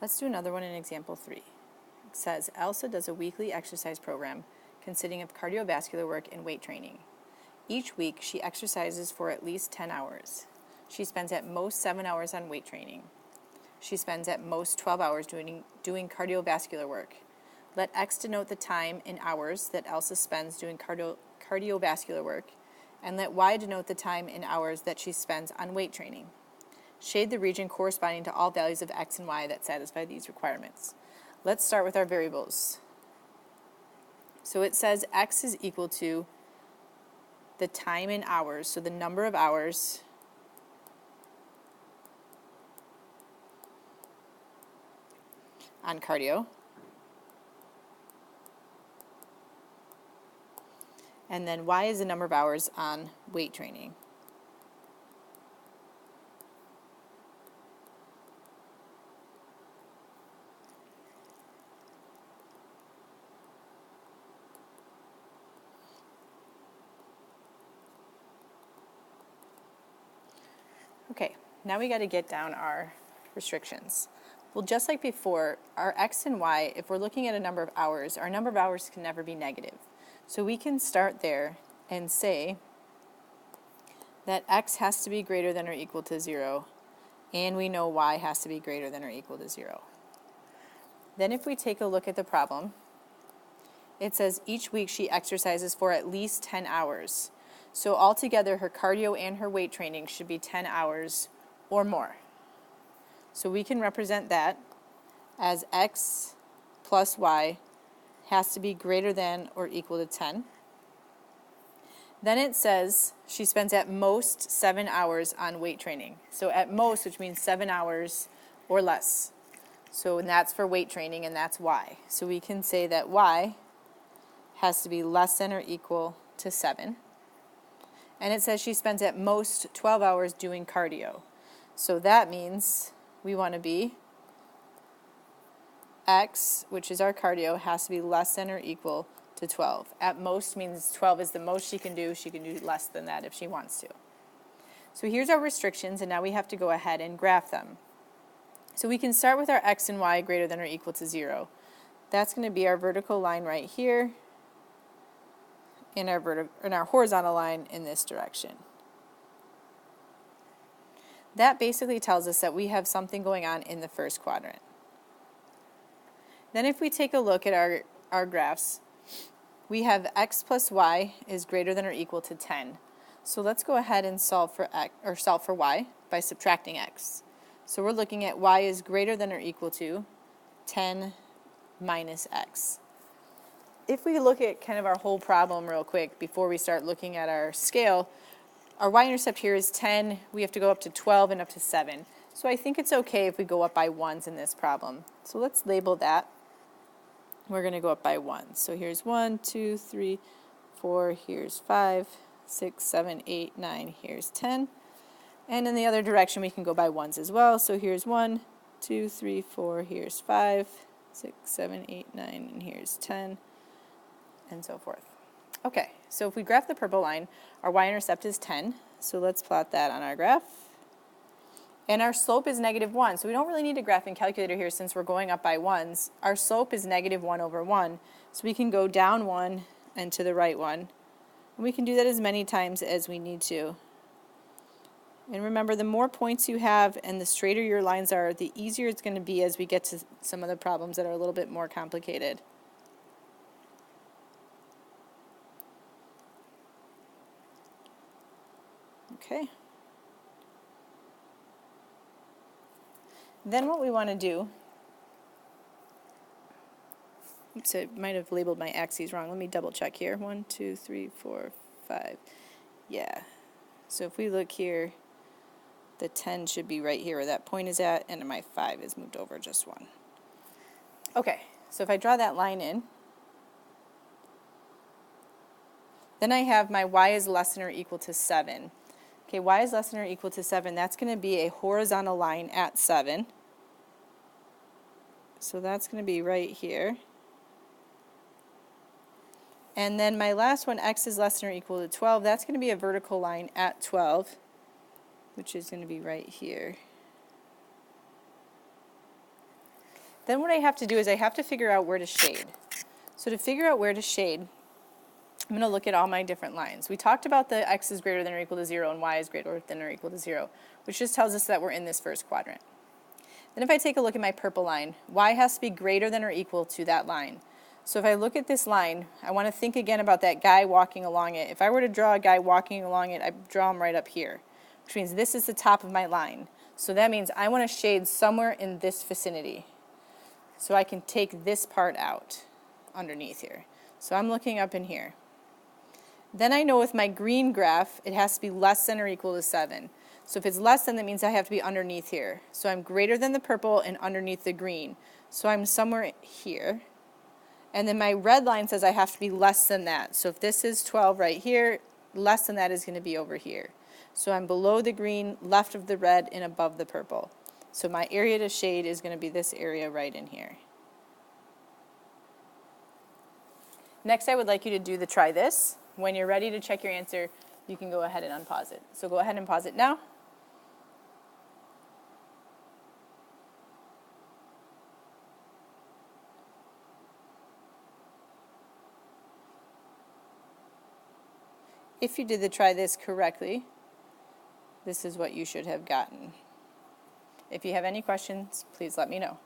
Let's do another one in example 3. It says, Elsa does a weekly exercise program consisting of cardiovascular work and weight training. Each week, she exercises for at least 10 hours. She spends at most 7 hours on weight training. She spends at most 12 hours doing cardiovascular work. Let X denote the time in hours that Elsa spends doing cardiovascular work, and let Y denote the time in hours that she spends on weight training. Shade the region corresponding to all values of X and Y that satisfy these requirements. Let's start with our variables. So it says X is equal to the time in hours, so the number of hours on cardio, and then Y is the number of hours on weight training. Okay, now we got to get down our restrictions. Well, just like before, our X and Y, if we're looking at a number of hours, our number of hours can never be negative. So we can start there and say that X has to be greater than or equal to 0, and we know Y has to be greater than or equal to 0. Then if we take a look at the problem, it says each week she exercises for at least 10 hours. So altogether, her cardio and her weight training should be 10 hours or more. So we can represent that as X plus Y has to be greater than or equal to 10. Then it says she spends at most 7 hours on weight training. So at most, which means 7 hours or less. So and that's for weight training, and that's Y. So we can say that Y has to be less than or equal to 7. And it says she spends at most 12 hours doing cardio. So that means we want to be X, which is our cardio, has to be less than or equal to 12. At most means 12 is the most she can do. She can do less than that if she wants to. So here's our restrictions, and now we have to go ahead and graph them. So we can start with our X and Y greater than or equal to 0. That's going to be our vertical line right here, and our horizontal line in this direction. That basically tells us that we have something going on in the first quadrant. Then if we take a look at our graphs, we have X plus Y is greater than or equal to 10. So let's go ahead and solve for X, or solve for Y by subtracting X. So we're looking at Y is greater than or equal to 10 minus X. If we look at kind of our whole problem real quick before we start looking at our scale, our y-intercept here is 10. We have to go up to 12 and up to 7. So I think it's okay if we go up by 1s in this problem. So let's label that. We're going to go up by 1. So here's 1, 2, 3, 4. Here's 5, 6, 7, 8, 9. Here's 10. And in the other direction, we can go by 1s as well. So here's 1, 2, 3, 4. Here's 5, 6, 7, 8, 9. And here's 10. And so forth. Okay, so if we graph the purple line, our y-intercept is 10. So let's plot that on our graph. And our slope is -1. So we don't really need a graphing calculator here since we're going up by 1s. Our slope is -1 over 1. So we can go down 1 and to the right 1. And we can do that as many times as we need to. And remember, the more points you have and the straighter your lines are, the easier it's going to be as we get to some of the problems that are a little bit more complicated. Okay. Then what we want to do, oops, I might have labeled my axes wrong. Let me double check here. 1, 2, 3, 4, 5. Yeah. So if we look here, the 10 should be right here where that point is at, and my 5 is moved over just 1. Okay, so if I draw that line in, then I have my y is less than or equal to 7. Okay, y is less than or equal to 7. That's going to be a horizontal line at 7. So that's going to be right here. And then my last one, x is less than or equal to 12. That's going to be a vertical line at 12, which is going to be right here. Then what I have to do is I have to figure out where to shade. So to figure out where to shade, I'm going to look at all my different lines. We talked about the x is greater than or equal to 0 and y is greater than or equal to 0, which just tells us that we're in this first quadrant. Then if I take a look at my purple line, y has to be greater than or equal to that line. So if I look at this line, I want to think again about that guy walking along it. If I were to draw a guy walking along it, I draw him right up here, which means this is the top of my line. So that means I want to shade somewhere in this vicinity. So I can take this part out underneath here. So I'm looking up in here. Then I know with my green graph, it has to be less than or equal to 7. So if it's less than, that means I have to be underneath here. So I'm greater than the purple and underneath the green. So I'm somewhere here. And then my red line says I have to be less than that. So if this is 12 right here, less than that is going to be over here. So I'm below the green, left of the red, and above the purple. So my area to shade is going to be this area right in here. Next, I would like you to do the try this. When you're ready to check your answer, you can go ahead and unpause it. So go ahead and pause it now. If you did the try this correctly, this is what you should have gotten. If you have any questions, please let me know.